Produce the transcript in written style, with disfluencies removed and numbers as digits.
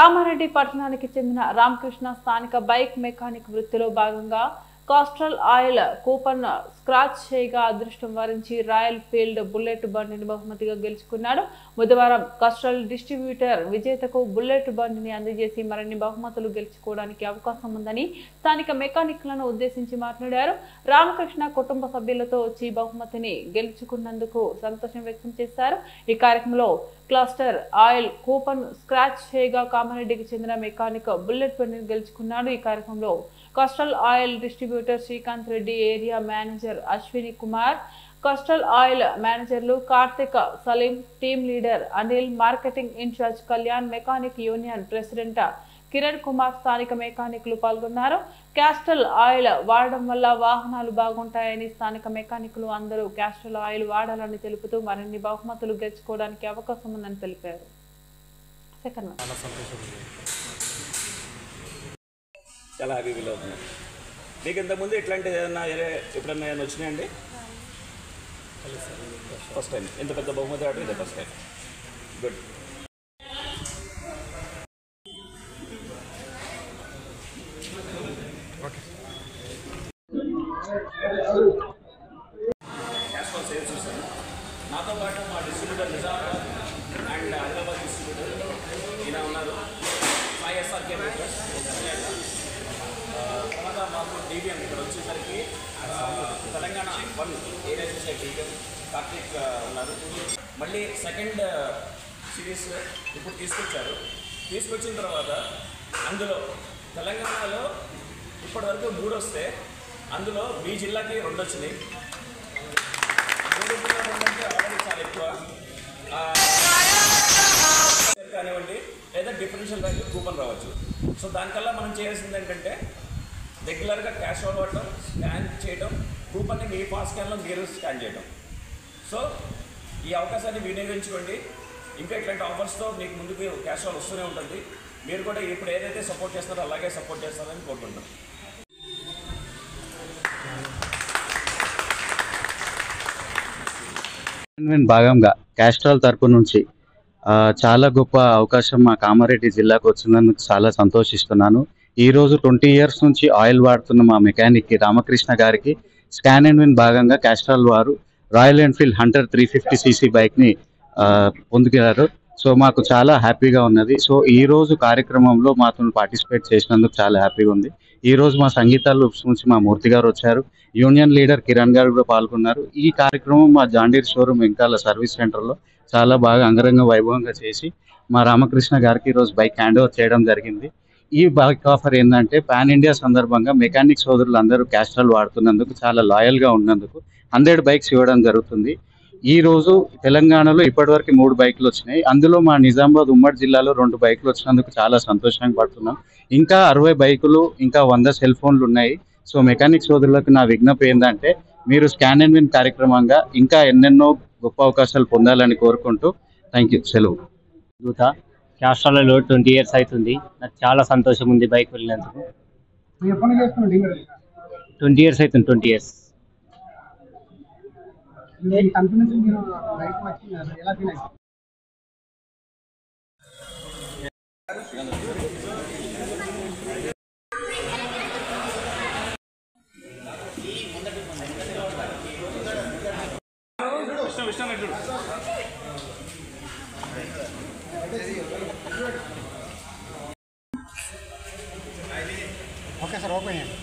కామారెడ్డి పట్టణానికి చెందిన రామకృష్ణ స్థానిక బైక్ మెకానిక్ వృత్తిలో భాగంగా కాస్ట్రల్ ఆయిల్ కూపన్ స్క్రాచ్ చేయగా అదృష్టం వరించి రాయల్ ఫీల్డ్ బుల్లెట్ బండిని బహుమతిగా గెలుచుకున్నాడు. బుధవారం కాస్ట్రల్ డిస్ట్రిబ్యూటర్ విజేతకు బుల్లెట్ బండిని అందజేసి మరిన్ని బహుమతులు గెలుచుకోవడానికి అవకాశం ఉందని స్థానిక మెకానిక్లను ఉద్దేశించి మాట్లాడారు. రామకృష్ణ కుటుంబ సభ్యులతో వచ్చి బహుమతిని గెలుచుకున్నందుకు సంతోషం వ్యక్తం చేశారు. ఈ కార్యక్రమంలో క్లస్టర్ ఆయిల్ కూపన్ స్క్రాచ్ చేయగా కామారెడ్డికి చెందిన మెకానిక్ బుల్లెట్ బండిని గెలుచుకున్నాడు. ఈ కార్యక్రమంలో Castrol oil distributor Srikanth Reddy, area manager Ashwini Kumar, Castrol oil మేనేజర్లు Karthik, Salim, team leader Anil, marketing in charge Kalyan, mechanic union president Kiran Kumar, స్థానిక మెకానిక్లు పాల్గొన్నారు. కాస్ట్రల్ ఆయిల్ వాడడం వల్ల వాహనాలు బాగుంటాయని స్థానిక మెకానిక్లు అందరూ కాస్ట్రల్ ఆయిల్ వాడాలని తెలుపుతూ మరిన్ని బహుమతులు గెలుచుకోవడానికి అవకాశం ఉందని తెలిపారు. చాలా హ్యాపీ ఫీల్ అవుతున్నాను. మీకు ఇంతకుముందు ఇట్లాంటి ఏదైనా ఎప్పుడన్నా ఏమైనా వచ్చినాయండి? First time. ఎంత పెద్ద బహుమతి ఆడటం ఇదే first time. Good. Castrol sales చూసాను. నాతో పాటు మా distributor Nizamabad and Hyderabad distributor ఈయన ఉన్నారు. 5 SRK బ్రోకర్స్. తర్వాత మాకు DBM ఇక్కడ వచ్చేసరికి తెలంగాణ 1 ఏరియా చూసే DBM కార్తిక్ ఉన్నారు. మళ్ళీ సెకండ్ సిరీస్ ఇప్పుడు తీసుకొచ్చిన తర్వాత అందులో తెలంగాణలో ఇప్పటివరకు 3 వస్తే అందులో మీ జిల్లాకి 2 వచ్చినాయి. 3 అంటే ఆల్రెడీ చాలా ఎక్కువ కానివ్వండి, లేదా డిఫరెన్షియల్ వాల్యూ కూపన్ రావచ్చు. సో దానికల్లా మనం చేయాల్సింది ఏంటంటే రెగ్యులర్గా క్యాష్ వాడటం, స్కాన్ చేయడం, కూపన్ని మీ పాస్ స్కాన్లో మీరు స్కాన్ చేయడం. సో ఈ అవకాశాన్ని వినియోగించుకోండి. ఇంకా ఇట్లాంటి ఆఫర్స్తో మీకు ముందుకు క్యాష్ వాల్ వస్తూనే ఉంటుంది. మీరు కూడా ఇప్పుడు ఏదైతే సపోర్ట్ చేస్తారో అలాగే సపోర్ట్ చేస్తారని కోరుకుంటున్నాం. భాగంగా కాస్ట్రాల్ తరపు నుంచి చాలా గొప్ప అవకాశం మా కామారెడ్డి జిల్లాకు వచ్చినందుకు చాలా సంతోషిస్తున్నాను. ఈరోజు 20 years నుంచి ఆయిల్ వాడుతున్న మా మెకానిక్ రామకృష్ణ గారికి స్కాన్ అండ్ విన్ భాగంగా కాస్ట్రాల్ వారు రాయల్ ఎన్ఫీల్డ్ హంటర్ 350cc బైక్ని పొందుకున్నారు. సో మాకు చాలా హ్యాపీగా ఉన్నది. సో ఈరోజు కార్యక్రమంలో మాతో పార్టిసిపేట్ చేసినందుకు చాలా హ్యాపీగా ఉంది. ఈరోజు మా సంగీతాలు నుంచి మా మూర్తి గారు వచ్చారు. యూనియన్ లీడర్ కిరణ్ గారు కూడా పాల్గొన్నారు. ఈ కార్యక్రమం మా జాండీర్ షోరూమ్ వెంకాల సర్వీస్ సెంటర్లో చాలా బాగా అంగరంగ వైభవంగా చేసి మా రామకృష్ణ గారికి ఈరోజు బైక్ హ్యాండ్ ఓవర్ చేయడం జరిగింది. ఈ బైక్ ఆఫర్ ఏంటంటే పాన్ ఇండియా సందర్భంగా మెకానిక్ సోదరులు అందరూ కాస్ట్రాల్ వాడుతున్నందుకు, చాలా లాయల్గా ఉన్నందుకు 100 బైక్స్ ఇవ్వడం జరుగుతుంది. ఈ రోజు తెలంగాణలో ఇప్పటివరకు 3 బైకులు వచ్చినాయి. అందులో మా నిజామాబాద్ ఉమ్మడి జిల్లాలో 2 బైకులు వచ్చినందుకు చాలా సంతోషంగా పడుతున్నాం. ఇంకా 60 బైకులు, ఇంకా 100 సెల్ ఫోన్లు ఉన్నాయి. సో మెకానిక్ సోదరులకు నా విజ్ఞప్తి ఏంటంటే మీరు స్కాన్ అండ్ విన్ కార్యక్రమంగా ఇంకా ఎన్నెన్నో గొప్ప అవకాశాలు పొందాలని కోరుకుంటూ థ్యాంక్ యూ. సెలవు. కాస్ట్రాల్లో 20 years అవుతుంది. నాకు చాలా సంతోషం ఉంది బైక్ వెళ్ళినందుకు. 20 years అవుతుంది. 20 years. ఓకే సార్, ఓపెన్ చేయండి.